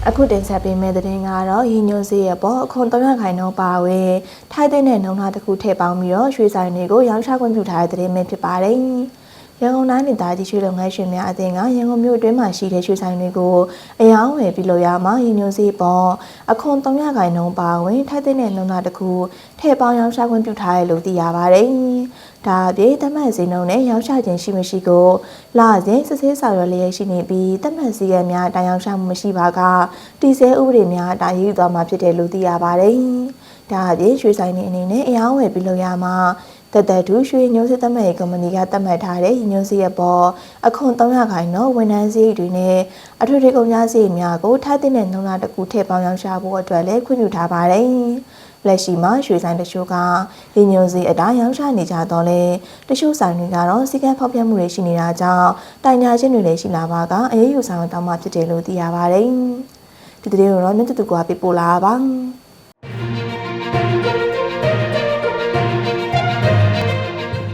အခုတင်ဆက်ပေးမယ့်သတင်းကတော့ရင်းညွှန်းစေးရဲ့ပေါ်အခွန်300ခိုင်နှုန်းပါဝယ်ထိုက်တဲ့နှုန်းထားတစ်ခုထည့်ပေါင်းပြီးတော့ရွှေဆိုင်တွေကိုရောင်းချခွင့်ပြုထားတဲ့သတင်းပဲဖြစ်ပါတယ်။ရန်ကုန်တိုင်းဒေသကြီးရွှေလုပ်ငန်းရှင်များအသင်းကရန်ကုန်မြို့အတွင်းမှာရှိတဲ့ရွှေဆိုင်တွေကိုအယောင်းဝယ်ပြုလုပ်ရမှာရင်းညွှန်းစေးပေါ်အခွန်300ခိုင်နှုန်းပါဝယ်ထိုက်တဲ့နှုန်းထားတစ်ခုထည့်ပေါင်းရောင်းချခွင့်ပြုထားတယ်လို့သိရပါတယ်။ဒါအပြင်တမန်စည်းနှုန်းနဲ့ရောင်းချခြင်းရှိမရှိကိုလာစဉ်စစ်ဆေးဆောင်ရွက်လျက်ရှိနေပြီးတမန်စည်းကများတိုင်ရောင်းချမှုမရှိပါကတီစဲဥပဒေများတာရေးယူသွားမှာဖြစ်တယ်လို့သိရပါတယ်။ဒါအပြင်ရွှေဆိုင်တွေအနေနဲ့အယောင်းဝယ်ပြုလုပ်ရမှာတတူရွှေညိုးစစ်တမန်ရေးကုမ္ပဏီကသတ်မှတ်ထားတဲ့ညိုးစစ်ရဲ့ပေါ်အခွန်300ခိုင်နှုန်းဝန်ထမ်းစရိတ်တွေနဲ့အထွေထွေကုန်ကျစရိတ်များကိုထားတဲ့နှုန်းထားတစ်ခုထည့်ပေါင်းရောင်းချဖို့အတွက်လည်းခွင့်ပြုထားပါတယ်။လက်ရှိမှာရွှေဆိုင်တချို့ကရင်းညွှန်းစည်းအတိုင်းရောင်းချနေကြတော့လေတချို့ဆိုင်တွေကတော့စီကံဖောက်ပြမှုတွေရှိနေတာကြောင့်တိုင်ညာချင်းတွေလည်းရှိလာပါကအရေးယူဆောင်တောင်းမှဖြစ်တယ်လို့သိရပါတယ်။ဒီသတင်းကိုတော့မြတ်တူကပြပို့လာပါ